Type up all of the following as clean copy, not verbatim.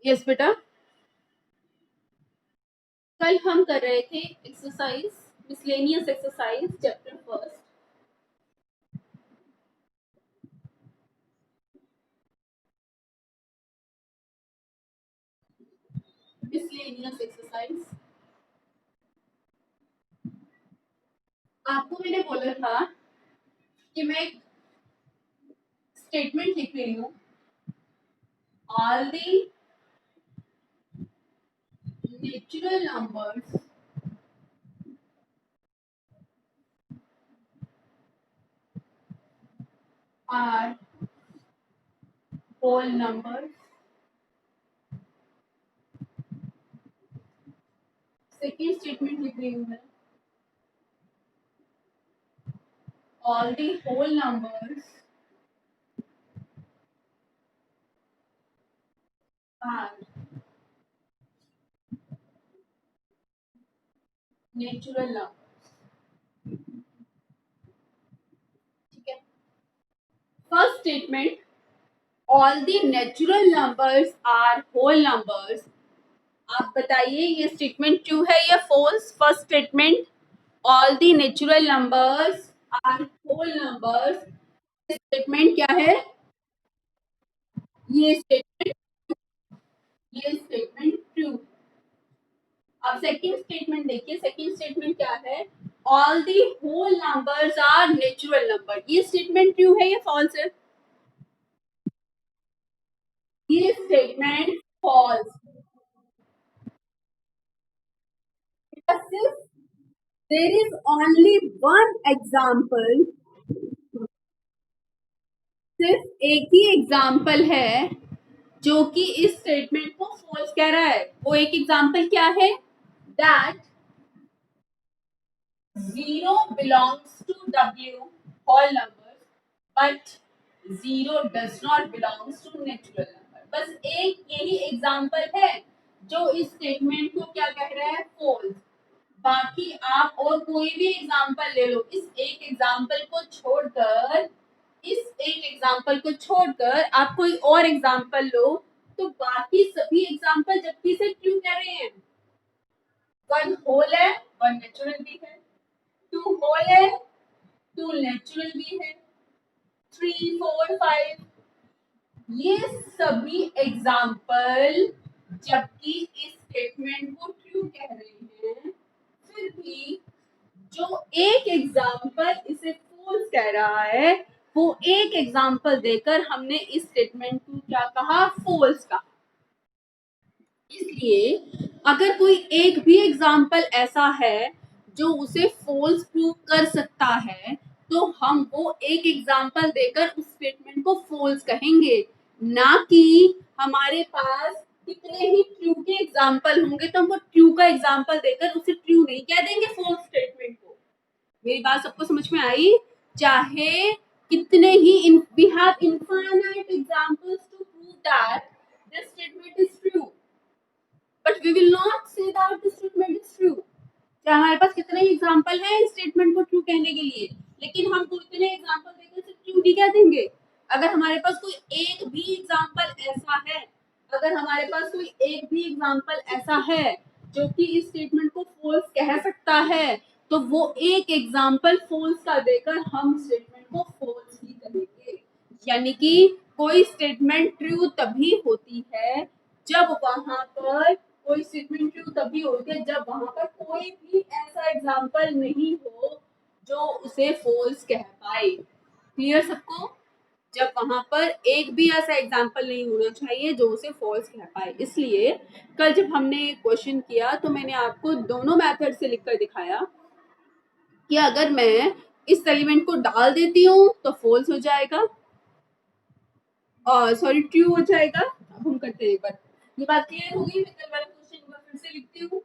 Yes बेटा, कल हम कर रहे थे exercise miscellaneous exercise chapter first. Miscellaneous exercise आपको मैंने बोला था कि मैं एक स्टेटमेंट लिख रही हूँ, all the natural numbers are whole numbers. Second statement लिख रही हूँ मैं, all the whole numbers are natural number. ठीक है, first statement, all the natural numbers are whole numbers. आप बताइए ये स्टेटमेंट ट्रू है या false? First statement, all the natural numbers are whole numbers, statement क्या है? ये स्टेटमेंट ये स्टेटमेंट ट्रू। अब सेकंड स्टेटमेंट देखिए, सेकंड स्टेटमेंट क्या है? All the whole numbers are natural number. ये स्टेटमेंट ट्रू है या फॉल्स है? ये statement false. There is only one example, सिर्फ एक ही एग्जाम्पल है जो कि इस स्टेटमेंट को फॉल्स कह रहा है। वो एक एग्जाम्पल क्या है? That 0 belongs to W whole number but 0 does not belongs to natural number। बस एक यही एग्जाम्पल है जो इस स्टेटमेंट को क्या कह रहा है? फॉल्स। बाकी आप और कोई भी एग्जाम्पल ले लो, इस एक एग्जाम्पल को छोड़कर, इस एक एग्जाम्पल को छोड़कर आप कोई और एग्जाम्पल लो, तो बाकी सभी एग्जाम्पल जबकि से क्यों कह रहे हैं? वन होल है, वन नेचुरल भी है, टू होल है, टू नेचुरल भी है, 3 4 5, ये सभी एग्जाम्पल जबकि इस स्टेटमेंट को ट्रू कह रहे हैं, फिर भी जो एक एग्जाम्पल इसे फॉल्स कह रहा है, वो एक एग्जाम्पल देकर हमने इस स्टेटमेंट को क्या कहा? फॉल्स कहा। इसलिए अगर कोई एक भी एग्जाम्पल ऐसा है जो उसे फॉल्स प्रूव कर सकता है, तो हम वो एक एग्जाम्पल देकर उस स्टेटमेंट को फॉल्स कहेंगे, ना कि हमारे पास कितने ही ट्रू के एग्जाम्पल होंगे तो हम वो ट्रू का एग्जाम्पल देकर उसे ट्रू नहीं कह देंगे फॉल्स स्टेटमेंट को। मेरी बात सबको समझ में आई? चाहे कितने ही we have infinite examples to prove that this statement is true, but we will not say that this statement is true. चाहे हमारे पास कितने ही एग्जांपल हैं इस स्टेटमेंट को ट्रू कहने के लिए, लेकिन हम कितने एग्जांपल देकर से ट्रू नहीं कह देंगे। अगर हमारे पास कोई एक भी एग्जांपल ऐसा है, अगर हमारे पास कोई एक भी एग्जांपल ऐसा है जो कि इस स्टेटमेंट को फॉल्स कह सकता है, तो वो एक एग्जांपल फॉल्स का देकर हम स्टेटमेंट को फॉल्स ही करेंगे। यानी कि कोई स्टेटमेंट ट्रू तभी होती है जब वहां पर कोई स्टेटमेंट ट्रू तभी होती है जब वहां पर कोई भी ऐसा एग्जांपल नहीं हो जो उसे फॉल्स कह पाए। क्लियर सबको? जब वहां पर एक भी ऐसा एग्जाम्पल नहीं होना चाहिए जो उसे फॉल्स कह पाए। इसलिए कल जब हमने क्वेश्चन किया तो मैंने आपको दोनों मेथड से लिखकर दिखाया कि अगर मैं इस एलिमेंट को डाल देती हूँ तो फॉल्स हो जाएगा, और सॉरी ट्रू हो जाएगा। अब हम करते हैं एक बार, ये बात क्लियर होगी? मैं कल वाला क्वेश्चन एक बार फिर से लिखती हूँ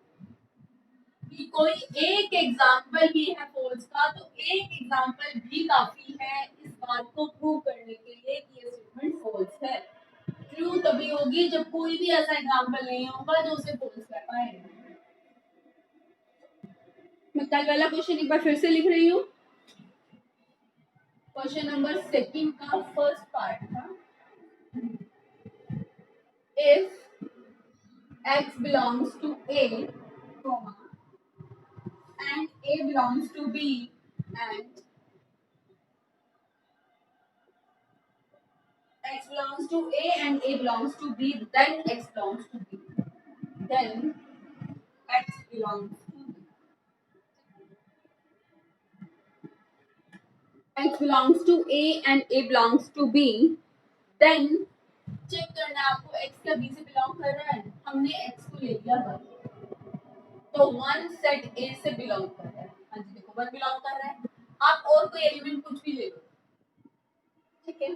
कि कोई एक एग्जाम्पल भी है फॉल्स का, तो एक एग्जाम्पल भी काफी है इस बात को प्रूव करने के लिए कि ये स्टेटमेंट फॉल्स है। ट्रू तभी होगी जब कोई भी ऐसा एग्जाम्पल नहीं होगा जो उसे फॉल्स कर पाए। मैं कल वाला क्वेश्चन एक बार फिर से लिख रही हूँ। क्वेश्चन नंबर सेकंड का फर्स्ट पार्ट था, if x belongs to A, comma, and A belongs to B, and x belongs to A and A belongs to B, then x belongs to B. Then x belongs to B. X belongs to A and A belongs to B. Then check करना है आपको x क्या B से belong कर रहा है. हमने x को ले लिया वन, तो वन सेट A से बिलोंग कर रहा है. हाँ जी देखो वन बिलोंग कर रहा है. आप और कोई एलिमेंट कुछ भी ले लो, ठीक है.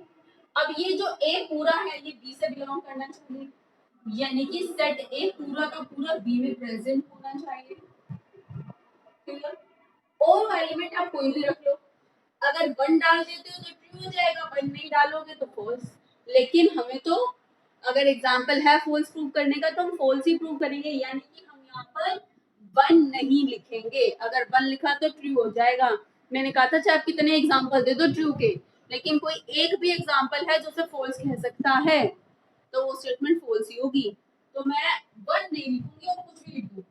अब ये जो A पूरा है ये B से बिलोंग करना चाहिए, यानी कि सेट A पूरा का पूरा B में प्रेजेंट होना चाहिए. क्लियर. और एलिमेंट आप कोई भी रख लो, अगर वन डाल देते हो तो ट्रू हो जाएगा, वन नहीं डालोगे तो फॉल्स. लेकिन हमें तो अगर एग्जांपल है फॉल्स प्रूव करने का तो हम फॉल्स ही प्रूव करेंगे, यानी कि हम यहाँ पर वन नहीं लिखेंगे. अगर वन लिखा तो ट्रू हो जाएगा. मैंने कहा था चाहे आप कितने एग्जांपल दे दो ट्रू के, लेकिन कोई एक भी एग्जांपल है जो उसे फॉल्स कह सकता है तो वो स्टेटमेंट फॉल्स ही होगी. तो मैं वन नहीं लिखूंगी और कुछ भी लिख दूँ,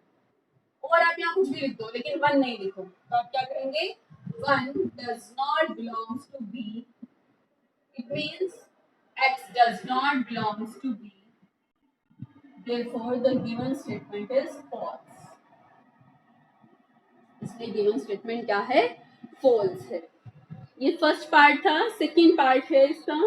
और आप यहाँ कुछ भी लिख दो लेकिन वन नहीं लिखो, तो आप क्या करेंगे. One does not belongs to B, it means x does not belongs to b, therefore the given statement is false. इसलिए given statement क्या है, false है. ये फर्स्ट पार्ट था. सेकंड पार्ट है इसका.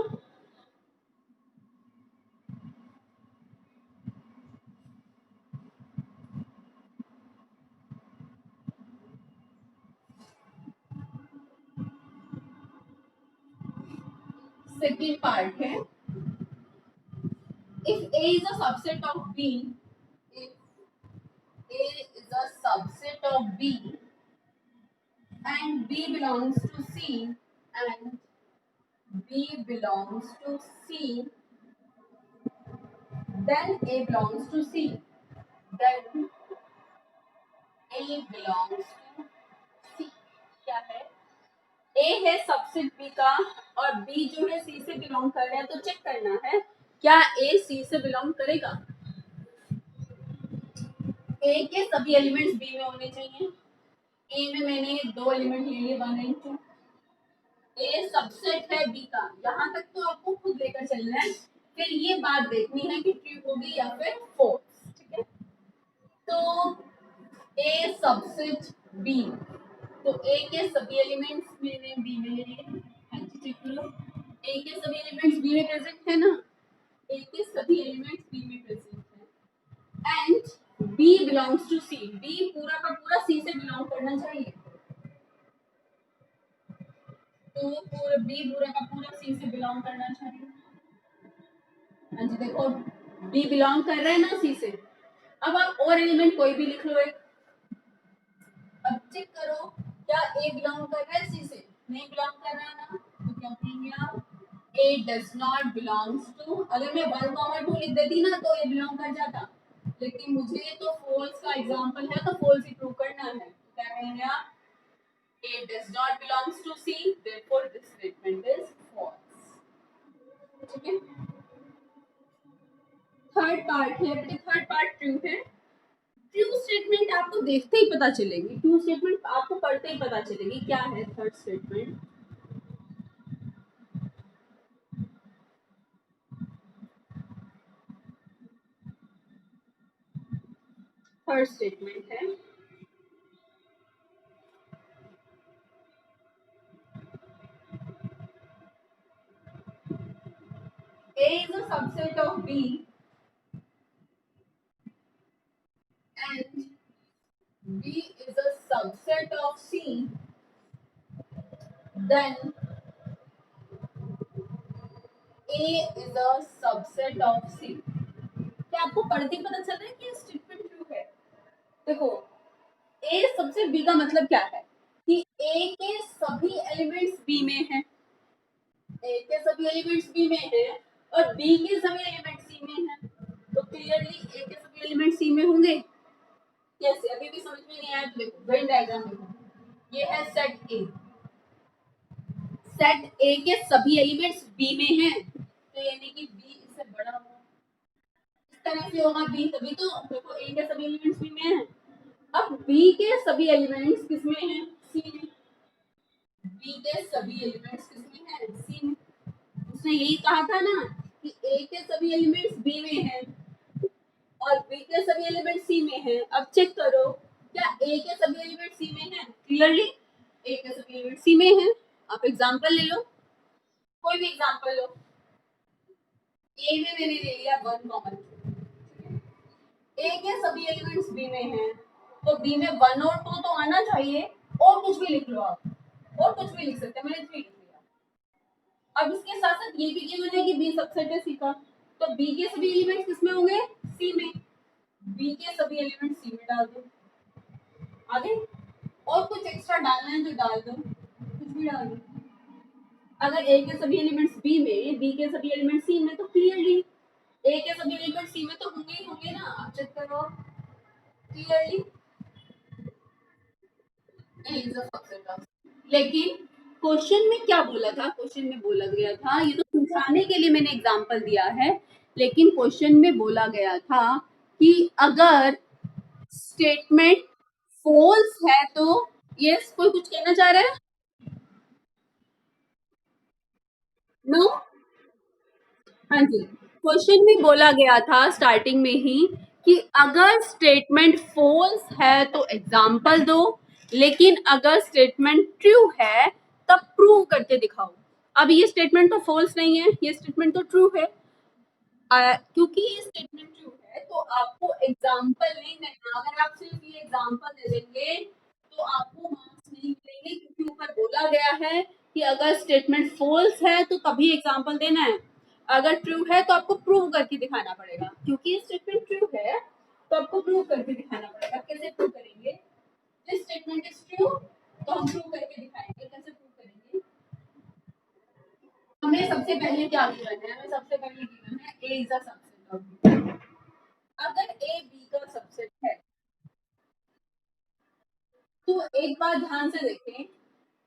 सेकंड पार्ट है, if a is a subset of b, if a is a subset of b and b belongs to c and b belongs to c, then a belongs to c, then a belongs to c. क्या है, a है subset b का और b जो है c से belong कर रहा है, तो चेक करना है क्या a c से बिलोंग करेगा. a के सभी एलिमेंट्स b में होने चाहिए. a में मैंने दो एलिमेंट ले लिए one and two. a subset है b का, यहाँ तक तो आपको खुद लेकर चलना है. फिर ये बात देखनी है कि ट्रू होगी या फिर फॉल्स. ठीक है, तो a सबसेट b, तो a के सभी एलिमेंट्स मैंने b में ले लिए. हाँ जी चेक करो, a के सभी एलिमेंट्स b में प्रेजेंट है ना, a के सभी एलिमेंट्स b में प्रेजेंट है. And b belongs to c, b पूरा का पूरा c से बिलोंग करना चाहिए, तो पूरा b पूरा का पूरा c से बिलोंग करना चाहिए. हाँ जी देखो b बिलोंग कर रहा है ना c से. अब आप और एलिमेंट कोई भी लिख लो एक. अब चेक करो क्या a बिलोंग कर रहा है c से, नहीं बिलोंग कर रहा है ना, तो क्या कहेंगे आप, a does not belongs to. अगर मैं 1, 2 लिख देती ना तो a बिलोंग कर जाता, लेकिन मुझे तो फॉल्स का एग्जांपल है तो फॉल्स ही प्रूव करना है. तो क्या कहेंगे आप, a does not belongs to c, therefore this statement is false. ठीक है, थर्ड पार्ट है बेटे, थर्ड पार्ट ट्रू है. ट्रू स्टेटमेंट आपको देखते ही पता चलेगी, ट्रू स्टेटमेंट आपको पढ़ते ही पता चलेगी क्या है थर्ड स्टेटमेंट. थर्ड स्टेटमेंट है A is a subset of B and B is a subset of C, then A is a subset of C. क्या आपको पढ़ते ही पता चल रहा है कि स्टेटमेंट ट्रू है. देखो A सबसेट B का मतलब क्या है कि A के सभी एलिमेंट्स B में हैं, A के सभी एलिमेंट्स B में हैं और B के सभी एलिमेंट्स C में हैं, तो क्लियरली A के सभी एलिमेंट्स C में होंगे. कैसे, अभी भी समझ में नहीं आया तो देखो वेन डायग्राम देखो. ये है सेट A, सेट A के सभी एलिमेंट्स B में हैं, तो यानी कि B इससे बड़ा होगा. तरह से होगा बी, तभी तो देखो ए के सभी एलिमेंट्स बी में है। अब बी के सभी एलिमेंट्स किसमें हैं? सी में। बी के सभी एलिमेंट्स किसमें हैं? सी में। उसने यही कहा था ना कि ए के सभी एलिमेंट्स बी में हैं और बी के सभी एलिमेंट सी में हैं। अब चेक करो, क्या ए के सभी एलिमेंट सी में हैं? क्लियरली ए के सभी एलिमेंट सी में हैं। आप एग्जांपल ले लो, कोई भी एग्जांपल लो। ए में मैंने ले लिया 1 कॉमन, ए के सभी एलिमेंट्स बी में हैं, तो बी में 1 और 2 तो आना चाहिए, और कुछ भी लिख लो आप, और कुछ भी लिख सकते हैं, मैंने 3 लिख लिया। अब इसके साथ साथ ये भी गिवन है कि बी सबसेट है सी का, तो बी के सभी एलिमेंट्स किसमें होंगे? सी में। बी के सभी एलिमेंट्स सी में डाल दो, आगे और कुछ एक्स्ट्रा डालना है तो डाल दो, कुछ भी डाल दो। अगर ए के सभी एलिमेंट्स बी में, बी के सभी एलिमेंट्स सी में, तो क्लियरली ए के सभी एलिमेंट्स सी में तो होंगे ही होंगे ना। आप चेक करो clearly, A is a subset of. लेकिन क्वेश्चन में क्या बोला था? क्वेश्चन में बोला गया था, ये तो समझाने के लिए मैंने एग्जांपल दिया है, लेकिन क्वेश्चन में बोला गया था कि अगर स्टेटमेंट फॉल्स है तो, यस कोई कुछ कहना चाह रहा है? नो? हाँ जी, क्वेश्चन में बोला गया था स्टार्टिंग में ही कि अगर स्टेटमेंट फॉल्स है तो एग्जाम्पल दो, लेकिन अगर स्टेटमेंट ट्रू है तब प्रूव करके दिखाओ। अब ये स्टेटमेंट तो फॉल्स नहीं है, ये स्टेटमेंट तो ट्रू है। क्योंकि ये स्टेटमेंट ट्रू है तो आपको एग्जाम्पल नहीं देना। अगर आप सिर्फ ये एग्जाम्पल दे देंगे तो आपको मार्क्स नहीं मिलेंगे, क्योंकि ऊपर बोला गया है कि अगर स्टेटमेंट फॉल्स है तो तभी एग्जाम्पल देना है, अगर ट्रू है तो आपको प्रूव करके दिखाना पड़ेगा। क्योंकि ये स्टेटमेंट ट्रू है तो आपको प्रूव करके दिखाना पड़ेगा। कैसे प्रूव करेंगे? दिस स्टेटमेंट इज ट्रू, तो हम प्रूव करके दिखाएंगे। कैसे प्रूव करेंगे? हमें सबसे पहले क्या गिवन है? हमें सबसे पहले गिवन है A is a subset of B. अगर ए बी का सबसेट है तो एक बात ध्यान से देखें,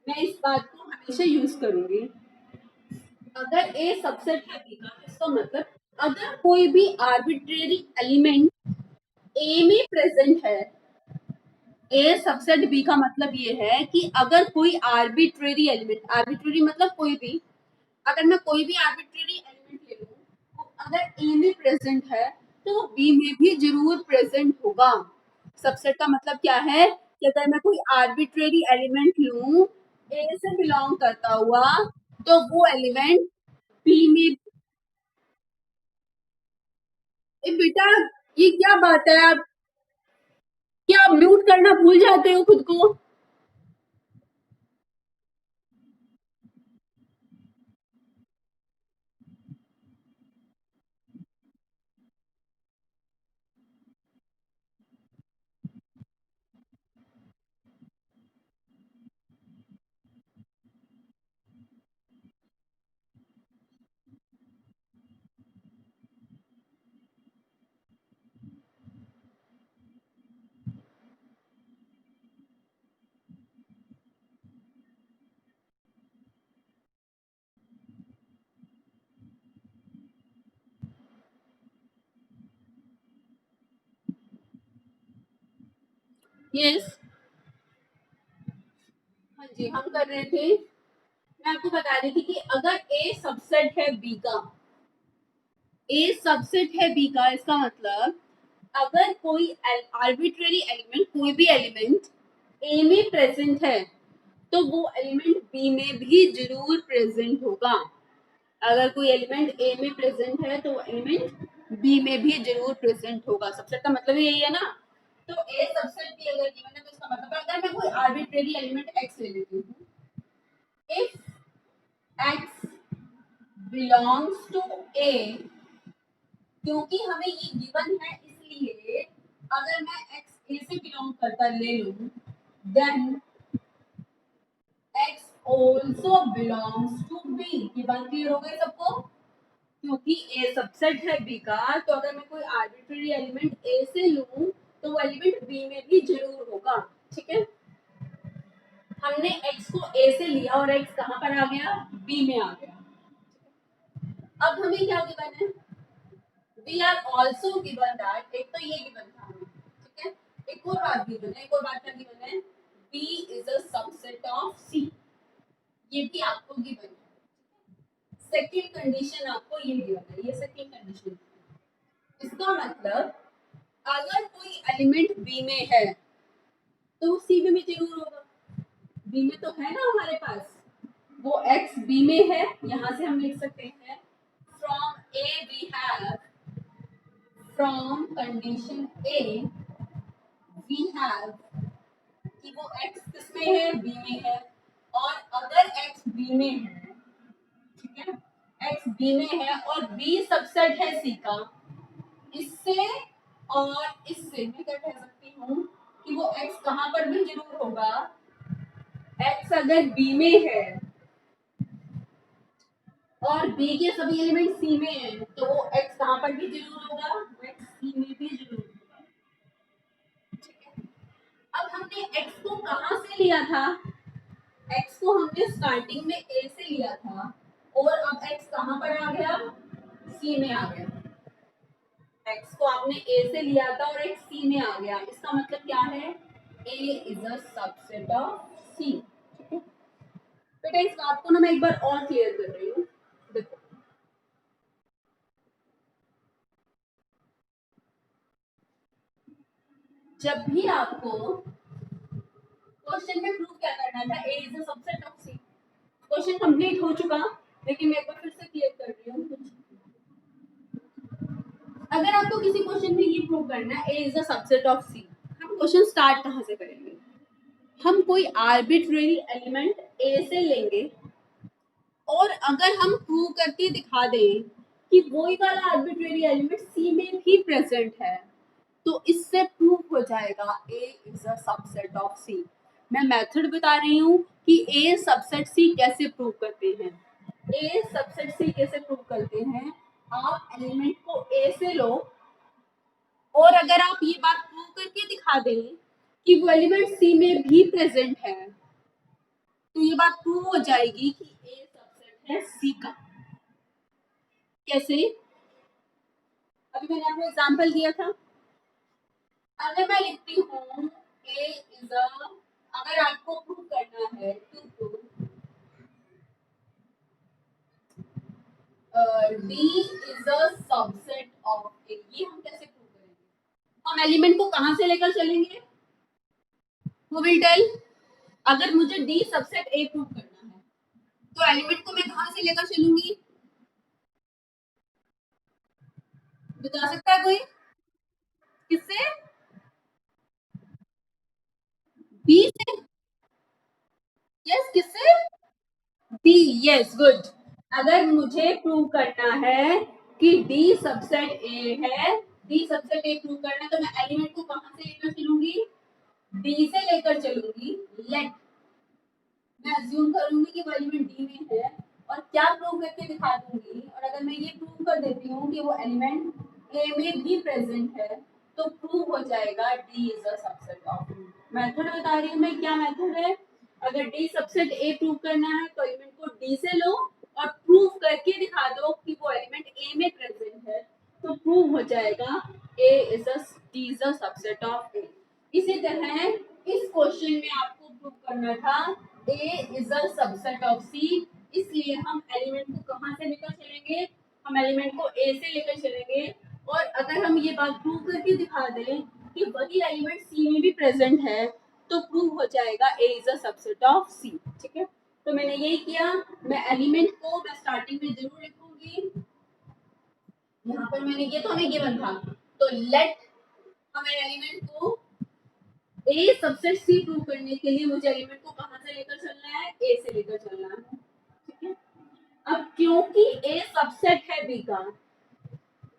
मैं इस बात को हमेशा यूज करूंगी। अगर ए सबसेट है बी का, इसका मतलब अगर कोई भी आर्बिट्रेरी एलिमेंट ए में प्रेजेंट है, ए सबसेट बी का मतलब ये है कि अगर कोई आर्बिट्रेरी एलिमेंट, आर्बिट्रेरी मतलब कोई भी, अगर मैं कोई भी आर्बिट्रेरी एलिमेंट ले लूं, तो अगर ए में प्रेजेंट है तो बी में भी जरूर प्रेजेंट होगा। सबसेट का मतलब क्या है कि अगर मैं कोई आर्बिट्रेरी एलिमेंट लूं ए से बिलोंग करता हुआ, तो वो एलिमेंट बी में। ए बेटा, ये क्या बात है? आप क्या म्यूट करना भूल जाते हो खुद को? यस, हाँ जी, हम कर रहे थे। मैं आपको बता रही थी कि अगर ए सबसेट है बी का, ए सबसेट है बी का, इसका मतलब अगर कोई आर्बिट्रेरी एलिमेंट, कोई भी एलिमेंट ए में प्रेजेंट है तो वो एलिमेंट बी में भी जरूर प्रेजेंट होगा। अगर कोई एलिमेंट ए में प्रेजेंट है तो वो एलिमेंट बी में भी जरूर प्रेजेंट होगा। सबसेट का मतलब यही है ना। तो ए सबसेट भी अगर गिवन है तो इसका मतलब अगर मैं कोई आर्बिट्रेरी एलिमेंट एक्स ले लेती हूँ, इफ एक्स बिलोंग्स टू ए, क्योंकि हमें ये गिवन है इसलिए अगर मैं x a से बिलोंग करता ले लूं, then x also belongs to b। ये बात क्लियर हो गई सबको? क्योंकि a सबसेट है b का, तो अगर मैं कोई आर्बिट्रेरी एलिमेंट a से लूं तो वो एलिमेंट b में भी जरूर होगा। ठीक है, हमने x को a से लिया और x कहां पर आ गया? b में आ गया। अब हमें क्या गिवन है? We are also given that, एक तो ये गिवन था हमें, ठीक है, एक और बात गिवन है, एक और बात क्या गिवन है, B is a subset of C, ये भी आपको गिवन है। सेकंड कंडीशन आपको ये गिवन है, ये सेकंड कंडीशन, इसका मतलब अगर कोई एलिमेंट बी में है तो सी में भी जरूर होगा, बी में तो है ना हमारे पास, वो एक्स बी में है, यहां से हम लिख सकते हैं from A V have, from condition A V have कि वो एक्स किस में है, बी में है, और अगर एक्स बी में है, ठीक है, एक्स बी में है और बी सबसेट है सी का, इससे और इससे मैं क्या कह सकती हूँ कि वो एक्स कहां पर भी जरूर होगा, एक्स अगर बी में है और बी के सभी एलिमेंट सी में हैं तो वो एक्स कहां पर भी जरूर होगा, वो एक्स सी में भी जरूर होगा, ठीक है। अब हमने एक्स को कहां से लिया था, एक्स को हमने स्टार्टिंग में ए से लिया था और अब एक्स कहां पर आ गया, सी में आ गया, एक्स को आपने ए से लिया था और एक्स सी में आ गया, इसका मतलब क्या है, A is a subset of सी, ठीक है। बेटा इस बात को ना मैं एक बार और क्लियर कर रही हूँ, देखो जब भी आपको क्वेश्चन में प्रूव क्या करना था, A is a subset of C, question complete हो चुका, लेकिन मैं एक बार फिर से क्लियर कर रही हूँ कुछ, अगर आपको किसी क्वेश्चन में ये प्रूव करना है A is a subset of सी, हम क्वेश्चन स्टार्ट कहाँ से करेंगे, हम कोई आर्बिट्रेरी एलिमेंट ए से लेंगे और अगर हम प्रूव करके दिखा दें कि वही वाला आर्बिट्रेरी एलिमेंट सी में भी प्रेजेंट है तो इससे प्रूव हो जाएगा A is a subset of सी। मैं मेथड बता रही हूँ कि ए सबसेट सी कैसे प्रूव करते हैं, ए सबसेट सी कैसे प्रूव करते हैं, आप एलिमेंट को ए से लो और अगर आप ये बात प्रूव करके दिखा दें कि वो एलिमेंट सी में भी प्रेजेंट है तो ये बात प्रूव हो जाएगी कि ए सबसेट है सी का। कैसे, अभी मैंने आपको एग्जांपल दिया था, अगर मैं लिखती हूँ ए इज अ, अगर आपको प्रूव करना है to prove D is a subset of A, ये हम कैसे प्रूव करेंगे, हम एलिमेंट को कहां से लेकर चलेंगे, हु विल टेल, अगर मुझे डी सबसेट ए प्रूव करना है तो एलिमेंट को मैं कहां से लेकर चलूंगी, बता सकता है कोई, किससे, बी से, यस किससे, डी, यस गुड, अगर मुझे प्रूव करना है कि डी सबसेट ए है, डी सबसेट ए प्रूव करना है तो मैं एलिमेंट को कहां से लेकर चलूंगी, डी से लेकर चलूंगी, लेट मैं अज्यूम करूंगी कि वो एलिमेंट डी में है और क्या प्रूव करके दिखा दूंगी, और अगर मैं ये प्रूव कर देती हूँ कि वो एलिमेंट ए में भी प्रेजेंट है तो प्रूव हो जाएगा D is a subset of. Method बता रही हूँ मैं, क्या मेथड है, अगर डी सबसेट ए प्रूव करना है तो एलिमेंट को डी से लो और प्रूव करके दिखा दो कि वो एलिमेंट ए में प्रेजेंट है तो प्रूव हो जाएगा A is a D is a subset of A. इसी तरह इस क्वेश्चन में आपको प्रूव करना था A is a subset of C, इसलिए हम एलिमेंट को कहां से लेकर चलेंगे, हम एलिमेंट को ए से लेकर चलेंगे और अगर हम ये बात प्रूव करके दिखा दें कि वही एलिमेंट सी में भी प्रेजेंट है तो प्रूव हो जाएगा A is a subset of सी, ठीक है। तो मैंने यही किया, मैं एलिमेंट को मैं स्टार्टिंग में जरूर लिखूंगी, यहाँ पर मैंने ये तो हमें गिवन था, तो लेट हमें एलिमेंट को ए सबसेट सी प्रूव करने के लिए मुझे एलिमेंट को कहां से लेकर चलना है, ए से लेकर चलना है, ठीक है। अब क्योंकि ए सबसेट है बी का,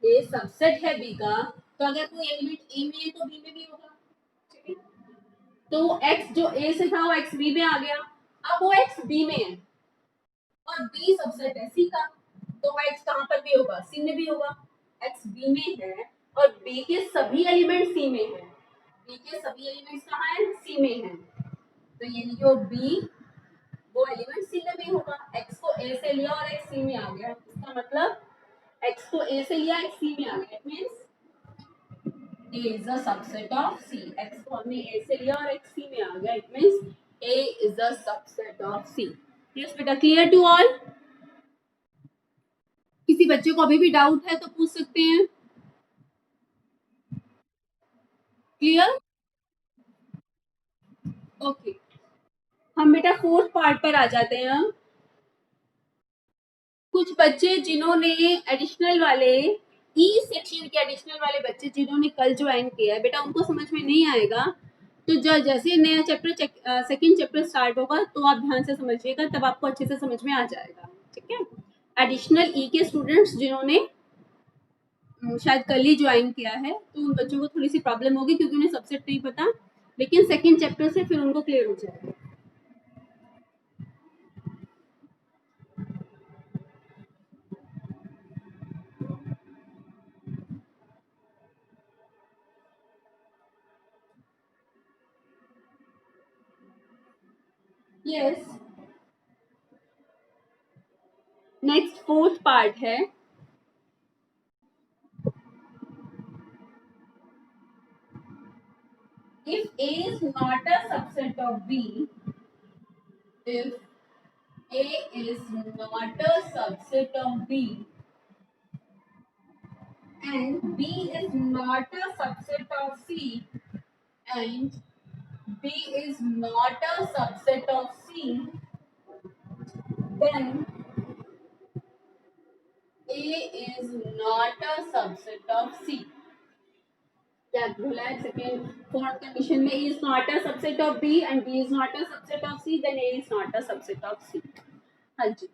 ए सबसेट है बी का तो अगर कोई एलिमेंट ए में है तो बी में भी होगा, ठीक है। तो एक्स जो ए से था वो एक्स बी में आ गया, अब वो एक्स बी में है और बी सबसेट है सी का तो वो एक्स कहां पर भी होगा, सी में भी होगा, एक्स बी में है और बी के सभी एलिमेंट सी में है, बी के सभी एलिमेंट्स कहाँ हैं, सी में हैं, तो यानी जो बी वो एलिमेंट सी में भी होगा, एक्स को ए से लिया और एक्स सी में आ गया, इसका मतलब एक्स को ए से लिया, x सी में आ गया, it means A is a subset of C. X को हमने A से लिया और X C में आ गया, it means A is a subset of C. Yes बेटा, clear to all? किसी बच्चे को अभी भी डाउट है तो पूछ सकते हैं. क्लियर? ओके, हम बेटा फोर्थ पार्ट पर आ जाते हैं. कुछ बच्चे जिन्होंने एडिशनल वाले ई सेक्शन के एडिशनल वाले बच्चे जिन्होंने कल ज्वाइन किया है बेटा, उनको समझ में नहीं आएगा. तो जैसे नया चैप्टर सेकंड चैप्टर स्टार्ट होगा तो आप ध्यान से समझिएगा, तब आपको अच्छे से समझ में आ जाएगा. ठीक है, एडिशनल ई के स्टूडेंट्स जिन्होंने शायद कल ही ज्वाइन किया है तो उन बच्चों को थोड़ी सी प्रॉब्लम होगी क्योंकि उन्हें सबसेट नहीं पता, लेकिन सेकंड चैप्टर से फिर उनको क्लियर हो जाएगा. यस, नेक्स्ट फोर्थ पार्ट है. If A is not a subset of B, if A is not a subset of B and B is not a subset of C and B is not a subset of C, then A is not a subset of C. क्या बोला है? Second fourth condition में A is not a subset of B and B is not a subset of C, then A is not a subset of C. हाँ जी,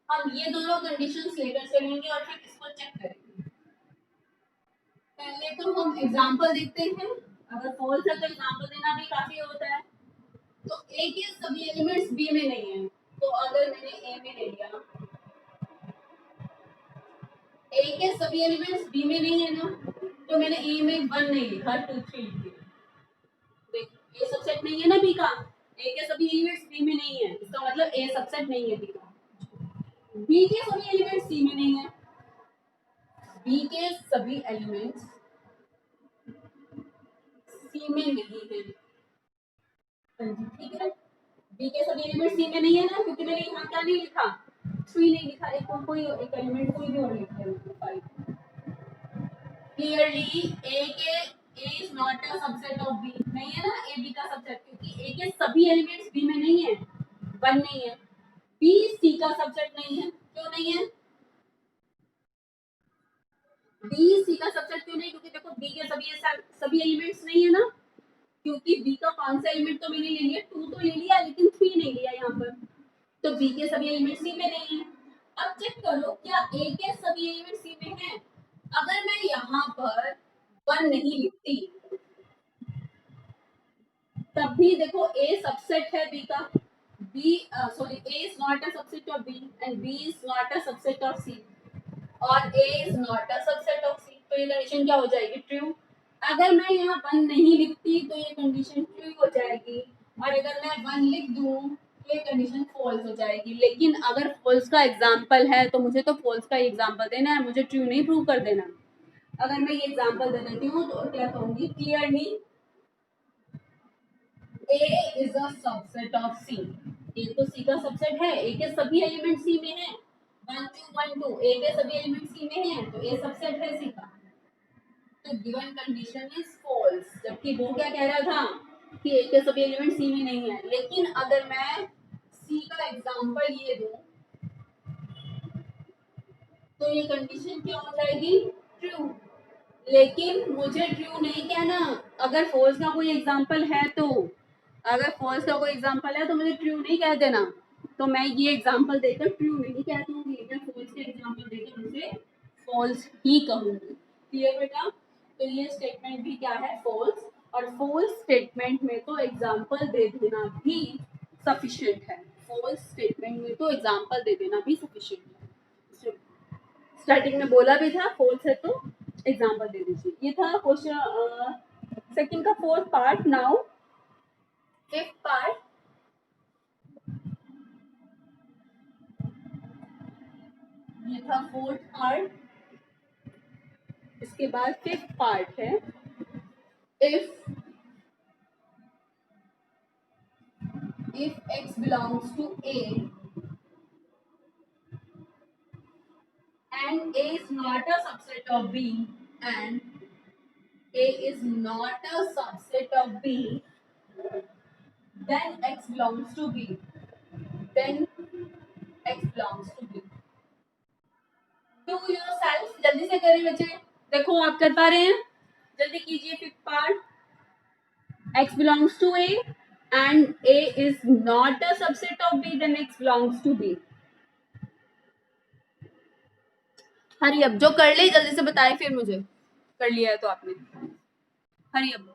हम ये दोनों conditions लेकर चलेंगे और फिर इसको चेक करेंगे. पहले तो हम एग्जांपल देखते हैं. अगर फॉल्स है तो एग्जांपल देना भी काफी होता है. तो A के सभी एलिमेंट्स B में नहीं है, तो अगर मैंने A में ले लिया, A के सभी एलिमेंट्स B में नहीं है ना, तो मैंने A में 1 नहीं लिखा, 2 3 लिख दिया. देख, A सबसेट नहीं है ना B का, A के सभी एलिमेंट्स B में नहीं है, इसका मतलब A सबसेट नहीं है B का. B के सभी एलिमेंट्स C में नहीं है, B के सभी एलिमेंट्स C में नहीं है. ठीक है, B के सभी एलिमेंट्स C में नहीं है ना, क्योंकि मैंने यहाँ क्या नहीं लिखा, 3 नहीं लिखा, एक कोई एक एलिमेंट कोई भी और लिख दिया. 5 clearly A is not a subset of B, नहीं है ना A B का सबसेट, क्योंकि A के सभी एलिमेंट्स B में नहीं है, 1 नहीं है. B C का सबसेट नहीं है, क्यों नहीं है? B C का सबसेट क्यों नहीं? क्योंकि देखो B के सभी एलिमेंट्स नहीं है ना, क्योंकि B का कौन सा एलिमेंट तो मैंने ले लिया, 2 तो ले लिया लेकिन 3 नहीं लिया यहाँ पर, तो B के सभी एलिमेंट्स C में नहीं है. अब चेक करो क्या A के सभी एलिमेंट्स C में है. अगर मैं यहाँ पर 1 नहीं लिखती तब भी देखो A सबसेट है B का, A is not a subset of B and B is not a subset of C और A is not a subset of C, तो ये कंडीशन क्या हो जाएगी? ट्रू. अगर मैं यहाँ 1 नहीं लिखती तो ये कंडीशन ट्रू हो जाएगी, और अगर मैं 1 लिख दूँ तो ये कंडीशन फॉल्स हो जाएगी. लेकिन अगर फॉल्स का एग्जाम्पल है तो मुझे तो फॉल्स का एग्जाम्पल देना है, मुझे ट्रू नहीं प्रूव कर देना. अगर मैं ये एग्जाम्पल दे देती हूँ तो क्या कहूँगी? Clearly A is a subset of C. A तो C का सबसेट है, A के सभी एलिमेंट C में हैं, 1 2 1 2, A के सभी एलिमेंट C में हैं, तो A सबसेट है C का. तो गिवन कंडीशन इज फॉल्स, जबकि वो क्या कह रहा था कि A के सभी एलिमेंट C में नहीं है. लेकिन अगर मैं C का एग्जांपल ये दूं तो ये कंडीशन क्या हो जाएगी? ट्रू. लेकिन मुझे ट्रू नहीं कहना. अगर फॉल्स का कोई एग्जांपल है तो, अगर फॉल्स का कोई एग्जांपल है तो मुझे ट्रू नहीं कह देना. तो मैं ये एग्जांपल देकर ट्रू नहीं कह दूंगी, मैं फॉल्स के एग्जांपल देकर उसे फॉल्स ही कहूंगी. क्लियर बेटा? तो ये स्टेटमेंट भी क्या है? फॉल्स. और फॉल्स स्टेटमेंट में तो एग्जांपल दे देना भी सफिशिएंट है. फॉल्स स्टेटमेंट में तो एग्जांपल दे देना भी सफिशिएंट है. स्टार्टिंग में बोला भी था फॉल्स है तो एग्जांपल दे दीजिए. ये था क्वेश्चन सेकंड का fourth part. Now fifth part. ये था फोर्थ पार्ट. इसके बाद फिफ्थ पार्ट है, if x belongs to a and a is not a subset of b and a is not a subset of b, then x belongs to b, then x belongs to b. Do yourself, जल्दी से करें बच्चे, देखो आप कर पा रहे हैं, जल्दी कीजिए fifth part. X belongs to A and A is not a subset of B, then X belongs to B. हरी अब जो कर ले जल्दी से बताएं फिर मुझे, कर लिया है तो आपने, हरी अब.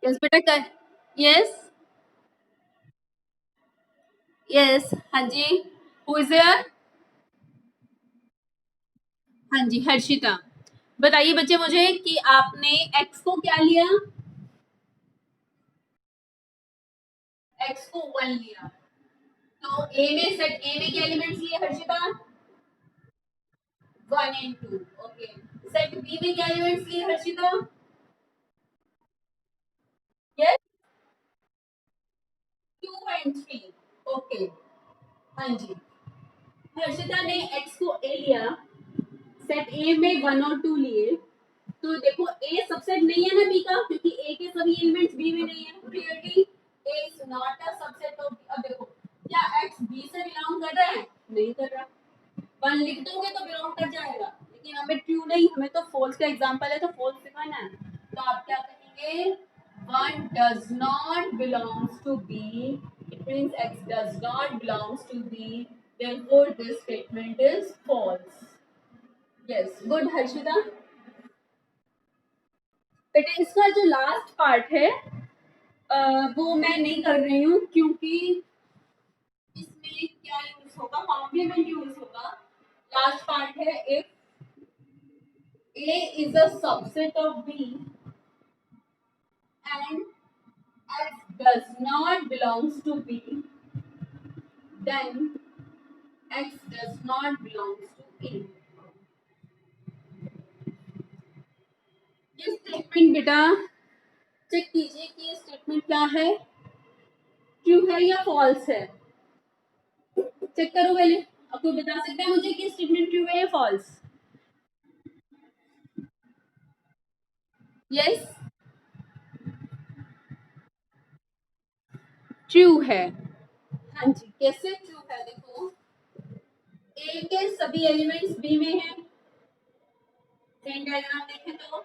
यस बेटा कर, यस यस, हाँ जी, हु इज देयर, हाँ जी हर्षिता. बताइए बच्चे मुझे कि आपने x को क्या लिया, x को 1 लिया, तो a में सेट a में क्या एलिमेंट्स लिए Harshita, 1 and 2. Okay, set b में क्या एलिमेंट्स लिए हर्षिता, यस 2 and 3. ओके, हाँ जी, हर्षिता ने x को a लिया, सेट a में 1 और 2 लिए, तो देखो a सबसेट नहीं है ना b का, क्योंकि a के सभी एलिमेंट्स b में नहीं है. Clearly a is not a subset of. अब देखो क्या x b से बिलोंग कर रहा है, नहीं कर रहा. 1 लिख दोगे तो बिलोंग कर जाएगा, लेकिन हमें ट्रू नहीं, हमें तो फॉल्स का एग्जांपल है तो फॉल्स दिखाना है. तो आप क्या कहेंगे, 1 does not belongs to b, it means x does not belongs to b, therefore this statement is false. Yes, good Harshita. बेटा इसका जो लास्ट पार्ट है वो मैं नहीं कर रही हूँ, क्योंकि इसमें क्या यूज होगा, कॉम्प्लीमेंट यूज होगा. लास्ट पार्ट है, if A is a subset of B and X does not belongs to B, then X does not belongs to A. ये स्टेटमेंट बेटा चेक कीजिए कि ये स्टेटमेंट क्या है, ट्रू है या फॉल्स है. चेक करो पहले, आपको बता सकता है मुझे कि स्टेटमेंट ट्रू है या फॉल्स. यस ट्रू है. हाँ जी, कैसे ट्रू है, देखो ए के सभी एलिमेंट्स बी में हैं. चेन डायग्राम देखें तो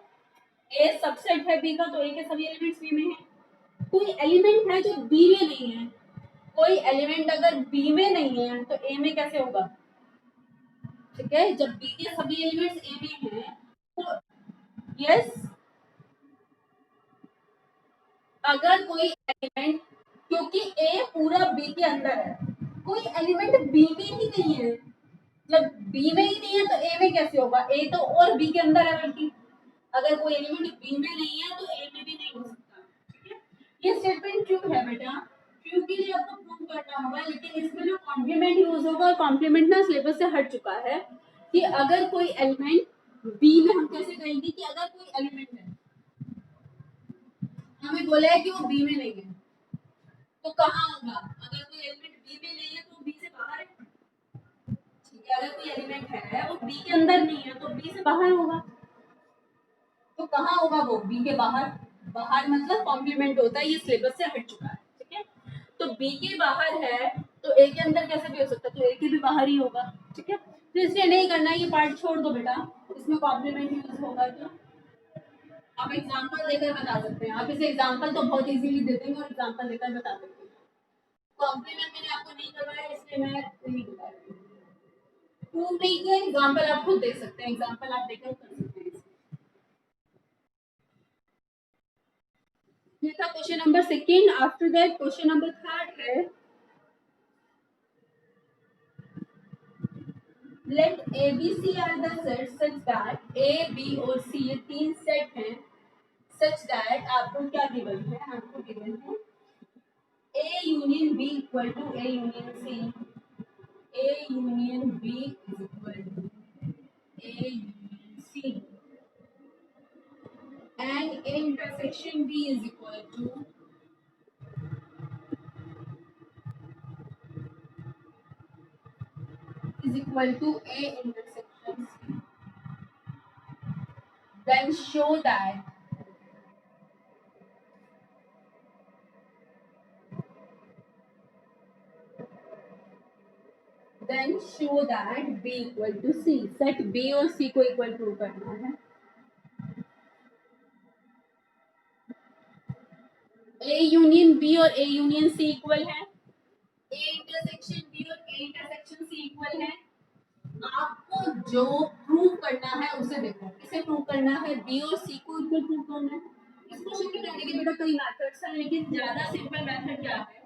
ए सबसेट है बी का, तो ए के सभी एलिमेंट्स बी में हैं. कोई एलिमेंट है जो बी में नहीं है, कोई एलिमेंट अगर बी में नहीं है तो ए में कैसे होगा. ठीक है, जब बी के सभी एलिमेंट्स ए में हैं तो यस, अगर कोई एलिमेंट, क्योंकि ए पूरा बी के अंदर है, कोई एलिमेंट बी में ही नहीं है, जब बी में ही नहीं है तो ए में कैसे होगा, ए तो और बी के अंदर है, बल्कि अगर कोई एलिमेंट बी में नहीं है तो ए में भी नहीं हो सकता. ठीक है, ये स्टेटमेंट ट्रू है बेटा, ट्रू के लिए आपको प्रूव करना होगा, लेकिन इसमें जो कॉम्प्लीमेंट यूज होगा, और कॉम्प्लीमेंट ना सिलेबस से हट चुका है, कि अगर कोई एलिमेंट बी में, हम कैसे कहेंगे कि अगर कोई एलिमेंट है, हमें बोला है कि वो बी में नहीं है, तो कहाँ होगा, अगर कोई एलिमेंट बी में नहीं है तो बी से बाहर है. ठीक है, अगर कोई एलिमेंट है वो बी के अंदर नहीं है तो बी से बाहर होगा, तो कहाँ होगा वो, बी के बाहर. बाहर मतलब कॉम्प्लीमेंट होता है, ये सिलेबस से हट चुका है. ठीक है, तो बी के बाहर है तो ए के अंदर कैसे भी हो सकता है, तो ए के भी बाहर ही होगा। ठीक है, तो इसलिए नहीं करना, ये पार्ट छोड़ दो बेटा, इसमें कॉम्प्लीमेंट यूज होगा तो आप एग्जांपल देकर बता सकते हैं। आप इसे एग्जांपल तो बहुत इजीली दे देंगे और एग्जांपल देकर बता देंगे। कॉम्प्लीमेंट मैंने आपको नहीं करवाया इसलिए मैं नहीं बता रही हूँ। प्रूव नहीं किया, एग्जांपल आप खुद दे सकते हैं, एग्जांपल आप देकर कर सकते हैं। ये था question number second. After that question number third है, let A B C are the set such that A B और सी ये तीन सेट हैं, सच दैट आपको क्या गिवन है, आपको गिवन है A union B equal to A union C, A union B is equal to A union C and A intersection B is equal to A intersection C. Then show that B equal to C. Set B और C को equal prove करना है। A union B और A union C equal है, A intersection B और A intersection C equal है। आपको जो प्रूव करना है उसे देखो, इसे प्रूव करना है B और C को इक्वल प्रूव करना है। इस क्वेश्चन के करने के बेटा कई मेथड्स हैं, लेकिन ज्यादा सिंपल मेथड क्या है,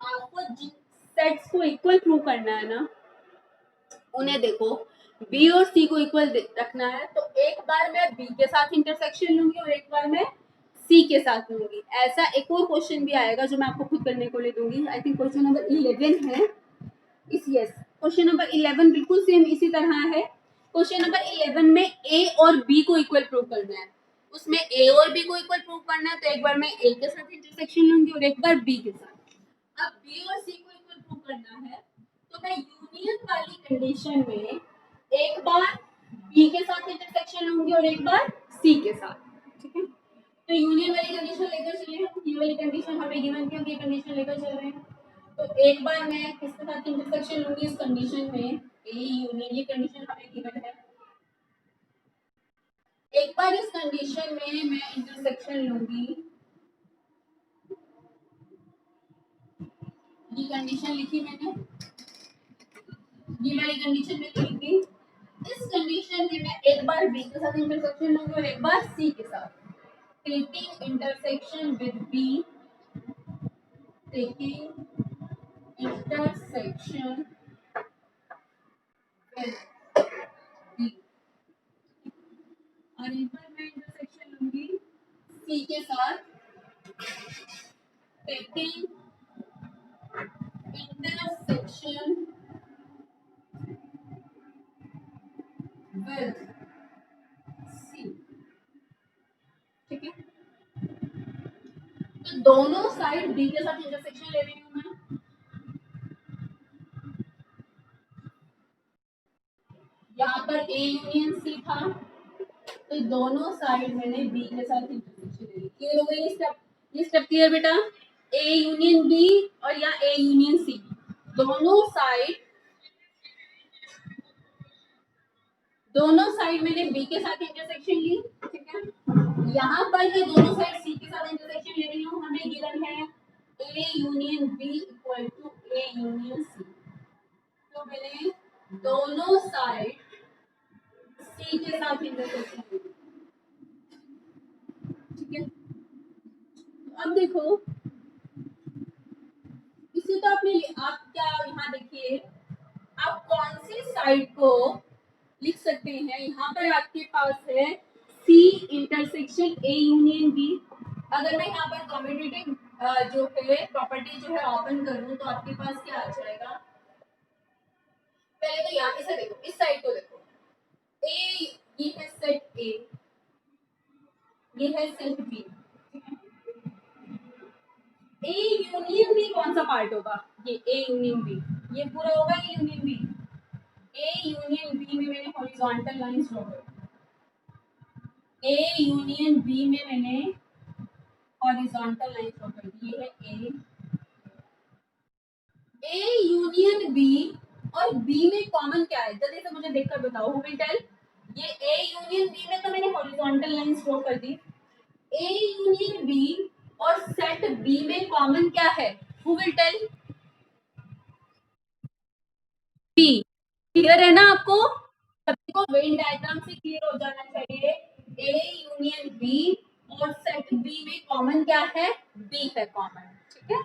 आपको जिन सेट्स को इक्वल प्रूव करना है ना, उन्हें देखो B और C को इक्वल रखना है, तो एक बार मैं B के साथ इंटरसेक्शन लूंगी और एक बार मैं C के साथ लूंगी। ऐसा एक और क्वेश्चन भी आएगा जो मैं आपको खुद करने को ले दूंगी। आई थिंक क्वेश्चन नंबर 11 है। यस, क्वेश्चन नंबर 11 बिल्कुल सेम इसी तरह है। क्वेश्चन नंबर 11 में A और B को इक्वल प्रूव करना है, उसमें A और B को इक्वल प्रूव करना है, तो एक बार मैं A के साथ इंटरसेक्शन लूंगी और एक बार B के साथ। अब B और C को इक्वल प्रूव करना है, तो मैं यूनियन वाली कंडीशन में एक बार B के साथ इंटरसेक्शन लूंगी और एक बार C के साथ। ठीक है, तो यूनियन वाली कंडीशन लेकर चले हम, ये वाली कंडीशन हमें गिवन थी, हम ये कंडीशन लेकर चल रहे हैं। तो एक बार मैं किसके साथ इंटरसेक्शन लूंगी इस कंडीशन में, ए यूनियन, ये कंडीशन हमें गिवन है। एक बार इस कंडीशन में मैं इंटरसेक्शन लूंगी, ये कंडीशन लिखी मैंने, ये वाली कंडीशन में लिखी। इस कंडीशन में मैं एक बार बी के साथ इंटरसेक्शन लूंगी और एक बार सी के साथ। Taking intersection with B, taking intersection with B, और एक बार मैं इंटरसेक्शन लूंगी सी के साथ, टेकिंग इंटरसेक्शन विद सी। ठीक है, तो दोनों साइड बी के साथ इंटरसेक्शन ले रही हूं मैं। यहाँ पर ए यूनियन सी था, तो दोनों साइड मैंने बी के साथ इंटरसेक्शन ले ली। क्लियर हो गई ये स्टेप? ये स्टेप क्लियर बेटा? ए यूनियन बी और या ए यूनियन सी, दोनों साइड मैंने बी के साथ इंटरसेक्शन ली। ठीक है, यहाँ पर ये दोनों साइड सी के साथ इंटरसेक्शन ले रही हूँ, हमें गिवन है A union B equal to A union C. तो मैंने दोनों साइड सी के साथ इंटरसेक्शन ली। ठीक है, अब देखो इसे तो आपने, आप क्या यहाँ देखिए, आप कौन सी साइड को लिख सकते हैं। यहाँ पर आपके पास है C intersection A union B. अगर मैं यहाँ पर कम्यूटेटिव जो है प्रॉपर्टी जो है ओपन करूँ तो आपके पास क्या आ जाएगा। पहले तो यहाँ इसे देखो, इस साइड को देखो, ए ये है सेट ए, ये है set B. A union B कौन सा पार्ट होगा, ये ए यूनियन बी, ये पूरा होगा A union B. A union B में मैंने हॉरिजॉन्टल लाइंस ड्रॉ कर, ए यूनियन बी में मैंने हॉरिजॉन्टल लाइंस ड्रॉ कर दी। ये है ए, ए यूनियन बी और बी में कॉमन क्या है, जल्दी से मुझे देखकर बताओ, हु विल टेल। ये ए यूनियन बी में तो मैंने हॉरिजॉन्टल लाइन ड्रॉ कर दी। ए यूनियन बी और सेट बी में कॉमन क्या है, who will tell. B. Clear है ना आपको, सभी को वेन डायग्राम से क्लियर हो जाना चाहिए। ए यूनियन बी और सेट बी में कॉमन क्या है, बी है कॉमन, ठीक है।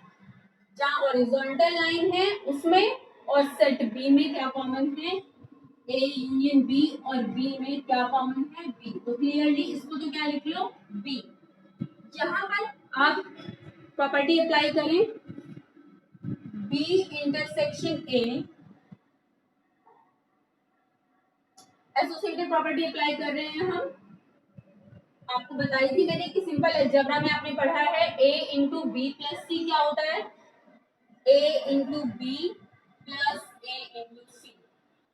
जहां हॉरिजॉन्टल लाइन है उसमें और सेट बी में क्या कॉमन है, ए यूनियन बी और बी में क्या कॉमन है, बी। तो क्लियरली इसको तो क्या लिख लो, बी। जहां पर आप प्रॉपर्टी अप्लाई करें, B intersection A, associated property apply कर रहे हैं हम। आपको बताई थी मैंने कि सिंपल अलजेब्रा में आपने पढ़ा है a into B plus C क्या होता है, a into B plus A into C.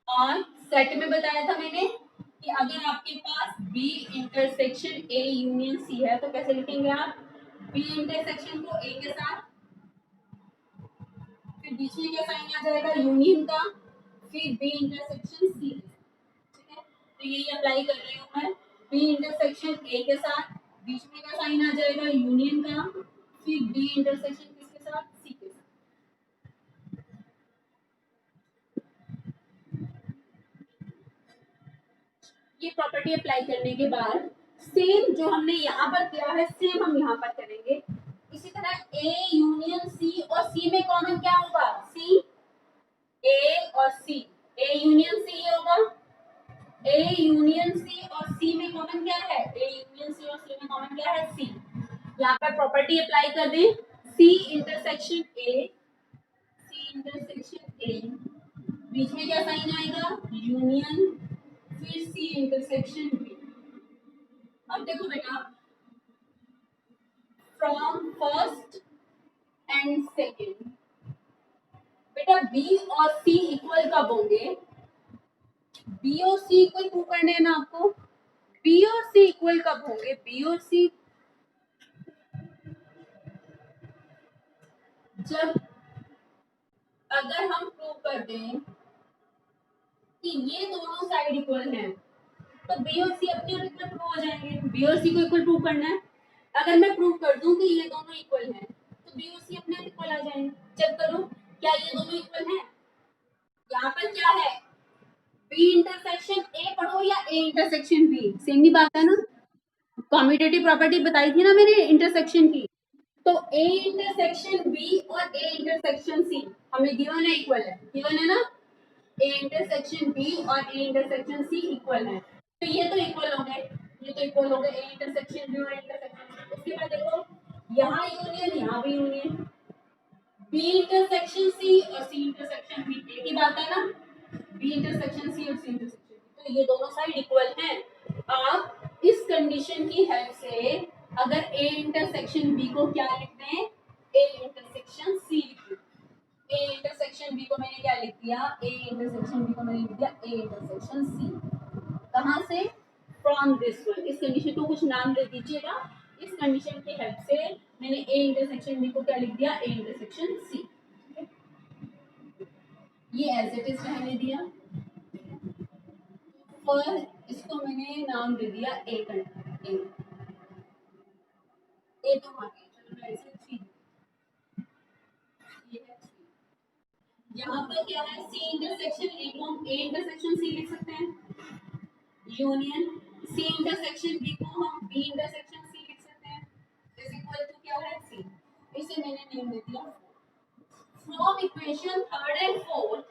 और सेट में बताया था मैंने कि अगर आपके पास b intersection a union c है तो कैसे लिखेंगे आप, b इंटरसेक्शन को a के साथ, फिर बीच में क्या साइन आ जाएगा यूनियन का, फिर b इंटरसेक्शन c, ठीक है। तो यही अप्लाई कर रही हूँ मैं, b इंटरसेक्शन a के साथ, बीच में का साइन आ जाएगा यूनियन का, फिर b इंटरसेक्शन किसके साथ, c के साथ। ये प्रॉपर्टी अप्लाई करने के बाद सेम जो हमने यहाँ पर किया है सेम हम यहाँ पर करेंगे। इसी तरह a यूनियन c और c में कॉमन क्या होगा, c, a और c, a यूनियन c होगा, a यूनियन c और c में कॉमन क्या है, a यूनियन c और c में कॉमन क्या है, c। यहाँ पर प्रॉपर्टी अप्लाई कर दें, c intersection a, c intersection a, बीच में क्या साइन आएगा यूनियन, फिर c इंटरसेक्शन b। अब देखो बेटा, फ्रॉम फर्स्ट एंड सेकेंड, बेटा बी और सी इक्वल कब होंगे, बी और सी इक्वल प्रूव करने हैं ना आपको, बी और सी इक्वल कब होंगे, बी और सी जब, अगर हम प्रूव कर दें कि ये दोनों साइड इक्वल हैं तो बी और सी अपने आप इक्वल प्रूव हो जाएंगे। बी और सी को इक्वल प्रूव करना है, अगर मैं प्रूव कर दूं कि ये दोनों इक्वल हैं तो बी और सी अपने आप इक्वल आ जाएंगे। चेक करो क्या ये दोनों इक्वल हैं, यहाँ पर क्या है, बी इंटरसेक्शन ए पढ़ो या ए इंटरसेक्शन बी, सेम ही बात है ना। कॉम्यूटेटिव प्रॉपर्टी बताई थी ना मैंने इंटरसेक्शन की, तो ए इंटरसेक्शन बी और ए इंटरसेक्शन सी हमें गिवन है, इक्वल है, गिवन है ना, ए इंटरसेक्शन बी और ए इंटरसेक्शन सी इक्वल है। तो ये तो इक्वल हो गए, ये तो इक्वल हो गए ए इंटरसेक्शन बी और ए इंटरसेक्शन सी। उसके बाद देखो यहाँ यूनियन, यहाँ भी यूनियन, बी इंटरसेक्शन सी और सी इंटरसेक्शन बी, एक ही बात है ना, बी इंटरसेक्शन सी और सी इंटरसेक्शन बी, तो ये दोनों साइड इक्वल हैं। आप इस कंडीशन की हेल्प से अगर ए इंटरसेक्शन बी को क्या लिखते हैं, ए इंटरसेक्शन सी लिख दें। ए इंटरसेक्शन बी को मैंने क्या लिख दिया, ए इंटरसेक्शन बी को मैंने लिख दिया ए इंटरसेक्शन सी। कहाँ से, फ्रॉम दिस वन, इस कंडीशन को कुछ नाम दे दीजिएगा। इस कंडीशन की हेल्प से मैंने ए इंटरसेक्शन बी को क्या लिख दिया, ए इंटरसेक्शन सी। ये एज इट इज रहने दिया, और इसको मैंने नाम दे दिया ए करना, ए तो आ गया, चलो मैं इसे थ्री, ये है थ्री। यहाँ पर क्या है, सी इंटरसेक्शन ए को हम ए इंटरसेक्शन सी लिख सकते हैं, यूनियन सी इंटरसेक्शन बी को हम बी इंटरसेक्शन सी लिख सकते हैं, इज इक्वल टू क्या है, सी। इसे मैंने नेम दे दिया। From equation third and fourth,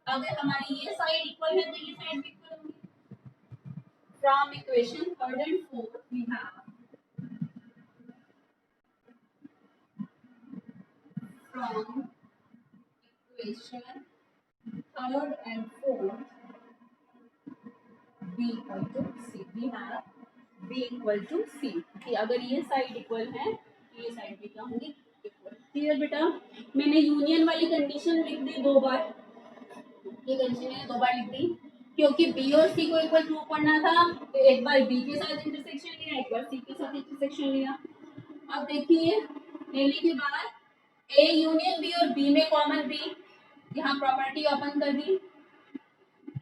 अगर हमारी ये साइड इक्वल है तो ये साइड भी इक्वल होगी। From equation third and fourth we have, from equation third and fourth b equal to c, we have b equal to c, कि अगर ये साइड इक्वल है तो ये साइड भी क्या होंगी, इक्वल। क्लियर बेटा, मैंने यूनियन वाली कंडीशन लिख दी दो बार, ये कंडीशन मैंने दो बार लिख दी क्योंकि बी और सी को एक बार प्रूव करना था, तो एक बार बी के साथ इंटरसेक्शन लिया, एक बार सी के साथ इंटरसेक्शन लिया। अब देखिए लेने के बाद ए यूनियन बी और बी में कॉमन बी, यहाँ प्रॉपर्टी ओपन कर दी।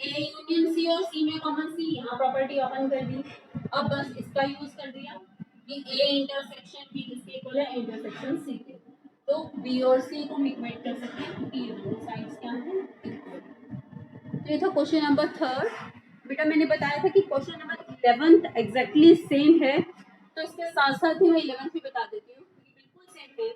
ए यूनियन सी और सी में कॉमन सी, यहाँ प्रॉपर्टी ओपन कर दी। अब बस इसका यूज कर दिया कि ए इंटरसेक्शन बी किसके इक्वल है, इंटरसेक्शन सी के। तो बी और सी को हम इक्वेट कर सकते हैं क्योंकि ये दोनों साइड्स क्या हैं, इक्वल। तो ये था क्वेश्चन नंबर 3। बेटा मैंने बताया था कि क्वेश्चन नंबर 11 एग्जैक्टली सेम है, तो इसके साथ साथ ही मैं 11 भी बता देती हूँ, बिल्कुल सेम है।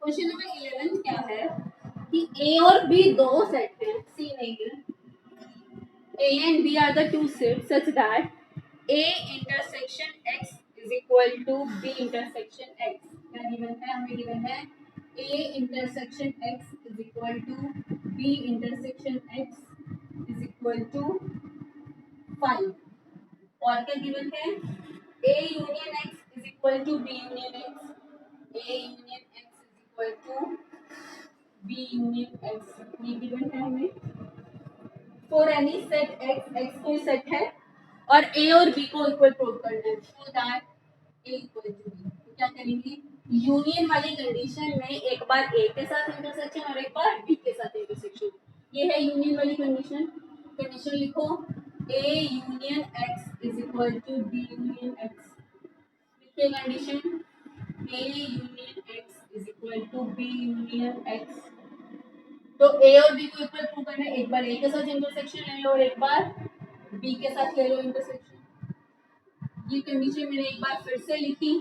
क्वेश्चन नंबर 11 क्या है कि ए और बी दो सेट हैं, सी नहीं है। A and B are the two sets such that A intersection X is equal to B intersection X. क्या given है, हमें given है A intersection X is equal to B intersection X is equal to 5. और क्या given है A union X is equal to B union X. A union X is equal to B union X. ये given है हमें। For any set x, x कोई set है और ए और बी को इक्वल प्रूव करना है, so that A equal to B. तो क्या करेंगे, यूनियन वाली कंडीशन में एक बार ए के साथ इंटरसेक्शन और एक बार बी के साथ इंटरसेक्शन। ये है यूनियन वाली कंडीशन। कंडीशन लिखो, A union X is equal to B union X. लिखिए condition, A union X is equal to B union X. तो ए और बी को इक्वल प्रूव करना है, एक बार ए के साथ इंटरसेक्शन ले लो और एक बार बी के साथ ले लो इंटरसेक्शन। ये कंडीशन मैंने एक बार फिर से लिखी,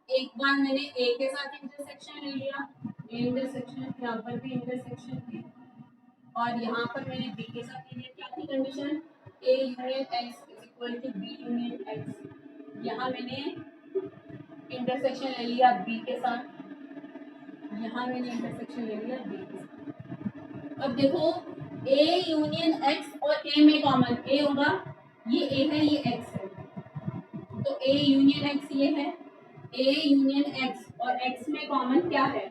एक बार मैंने ए के साथ इंटरसेक्शन ले लिया, ए इंटरसेक्शन, यहाँ पर भी इंटरसेक्शन है और यहाँ पर मैंने बी के साथ ले लिया। क्या थी condition, A union X is equal to B union X. यहाँ मैंने इंटरसेक्शन ले लिया बी के साथ, यहाँ मैंने इंटरसेक्शन ले लिया बी के साथ। अब देखो ए यूनियन एक्स और ए में कॉमन ए होगा, ये ए है ये एक्स है, तो ए यूनियन एक्स ये है। ए यूनियन एक्स और एक्स में कॉमन क्या है,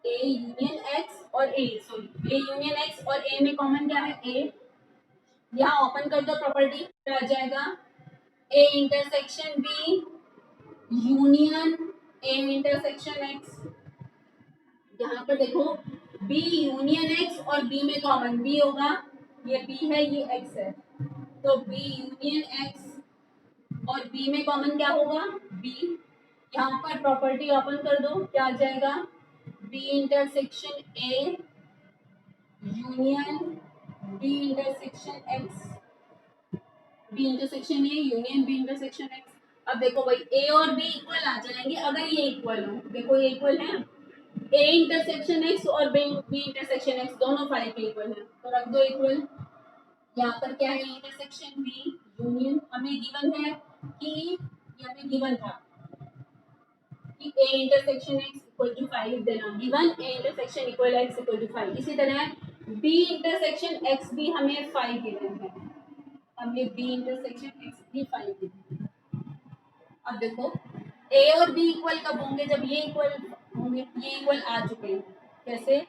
ए यूनियन एक्स और ए, सॉरी ए यूनियन एक्स और ए में कॉमन क्या है, ए। यहाँ ओपन कर दो प्रॉपर्टी, क्या आ जाएगा, A intersection B union A intersection X. यहाँ पर देखो बी यूनियन एक्स और बी में कॉमन बी होगा, ये बी है ये एक्स है, तो बी यूनियन एक्स और बी में कॉमन क्या होगा, बी। यहाँ पर प्रॉपर्टी ओपन कर दो, क्या आ जाएगा, B intersection A union B intersection X, B intersection A union B intersection X. अब देखो भाई ए और बी इक्वल आ जाएंगे अगर ये इक्वल हो, देखो ये इक्वल है, ए इंटरसेक्शन एक्स और बी इंटरसेक्शन एक्स दोनों फाइव के इक्वल है, तो रख दो इक्वल। यहाँ पर क्या है, इंटरसेक्शन बी यूनियन, हमें गिवन है कि ये हमें गिवन था कि A intersection X equal to 5 देना, given A intersection equal X equal to 5। इसी तरह बी इंटरसेक्शन एक्स भी हमें 5 गिवन है, हमें बी इंटरसेक्शन एक्स भी 5 गिवन है। अब देखो ए और बी इक्वल कब होंगे, जब ये इक्वल होंगे, ये इक्वल आ चुके हैं। कैसे,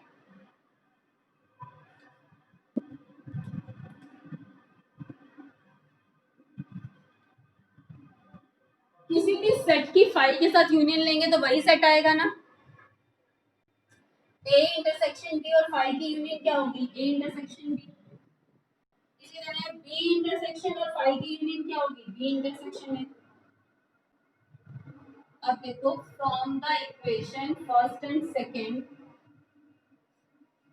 किसी भी सेट की 5 के साथ यूनियन लेंगे तो वही सेट आएगा ना। ए इंटरसेक्शन बी और 5 की यूनियन क्या होगी, ए इंटरसेक्शन बी। इसी तरह बी इंटरसेक्शन और 5 की यूनियन क्या होगी, बी इंटरसेक्शन है। अब देखो from the equation first and second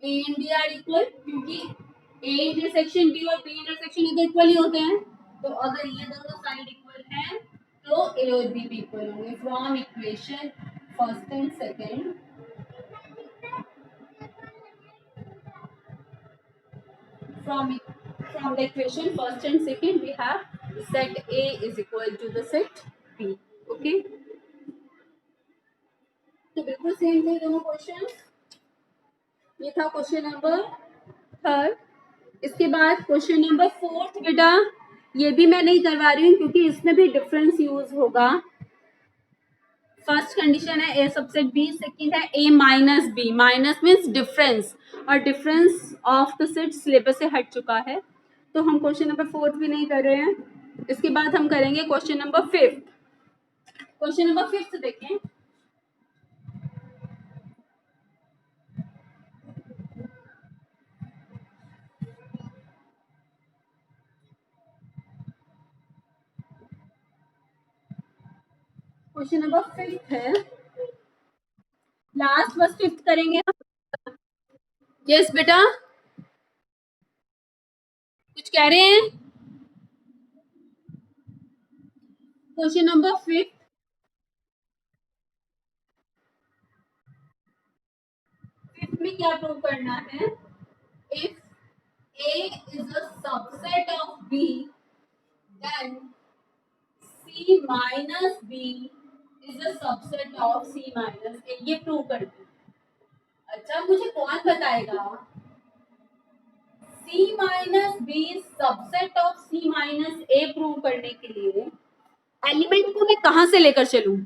A and B are equal, क्योंकि ए इंटरसेक्शन बी और बी इंटरसेक्शन इधर इक्वल ही होते हैं, तो अगर ये दोनों साइड इक्वल हैं तो ए और बी भी इक्वल होंगे। From equation first and second, from the equation first and second we have set A is equal to the set B. Okay, तो बिल्कुल सेम थे दोनों क्वेश्चन। ये था क्वेश्चन नंबर थर्ड। इसके बाद क्वेश्चन नंबर फोर्थ बेटा, ये भी मैं नहीं करवा रही हूँ क्योंकि इसमें भी डिफरेंस यूज होगा। फर्स्ट कंडीशन है ए सबसेट बी, सेकंड है A minus B. Minus means difference, और difference of the set syllabus से हट चुका है, तो हम क्वेश्चन नंबर फोर्थ भी नहीं कर रहे हैं। इसके बाद हम करेंगे question number fifth. Question number fifth देखें। क्वेश्चन नंबर फिफ्थ है, लास्ट बस फिफ्थ करेंगे हम। यस बेटा, कुछ कह रहे हैं? Question number fifth. फिफ्थ में क्या प्रूव करना है? If A is a subset of B, then C minus B is a subset of C minus A। ये प्रूव करते हैं। अच्छा, मुझे कौन बताएगा C minus B subset of C minus A prove करने के लिए एलिमेंट को मैं कहां से लेकर चलूं?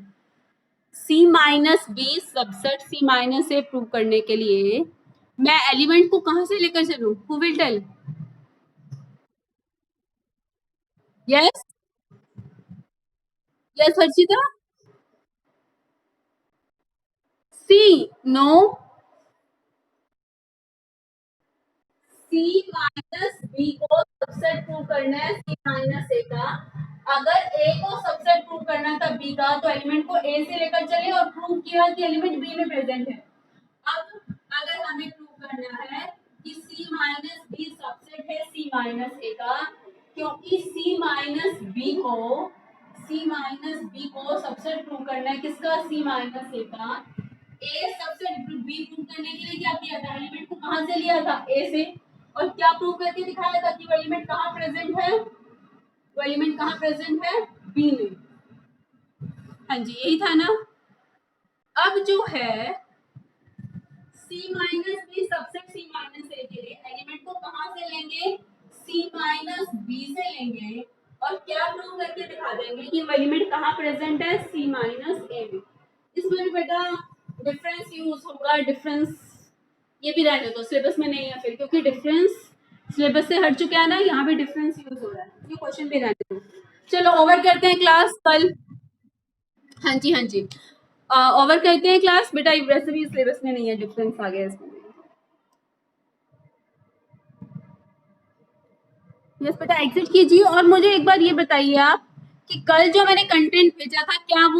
C minus B subset C minus A prove करने के लिए मैं एलिमेंट को कहां से लेकर चलूं? Who will tell? Yes yes Harshita. C no, C minus B को सबसेट प्रूव करना है C माइनस ए का। अगर A को सबसेट प्रूव करना था B का, तो एलिमेंट को A से लेकर चले और प्रूव किया कि एलिमेंट B में प्रेजेंट है। अब अगर हमें प्रूव करना है कि C माइनस बी सबसेट है C माइनस ए का, क्योंकि C माइनस बी को सबसेट प्रूव करना है किसका? C माइनस ए का। ए सबसेट बी प्रूव करने के लिए क्या किया था? एलिमेंट को कहां से लिया था? ए से। और क्या प्रूव करके दिखाया था कि वो एलिमेंट कहां प्रेजेंट है? वो एलिमेंट कहां प्रेजेंट है? बी में। हाँ जी, यही था ना। अब जो है C minus B subset C minus A के लिए एलिमेंट को कहां से लेंगे? C माइनस बी से लेंगे, और क्या प्रूव करके दिखा देंगे कि वो एलिमेंट कहां प्रेजेंट है? C माइनस ए में। इसमें भी बेटा डिफरेंस यूज होगा। डिफरेंस ये भी रहने दो, सिलेबस में नहीं है फिर, क्योंकि डिफरेंस सिलेबस से हट चुका है ना, यहाँ पे डिफरेंस यूज हो रहा है। ये क्वेश्चन भी रहने दो। चलो ओवर करते हैं क्लास कल। हाँ जी हाँ जी, ओवर करते हैं क्लास बेटा। वैसे भी सिलेबस में नहीं है, डिफरेंस आ गया इसमें। यस बेटा, एग्जिट कीजिए। और मुझे एक बार ये बताइए आप कि कल जो मैंने कंटेंट भेजा था, क्या वो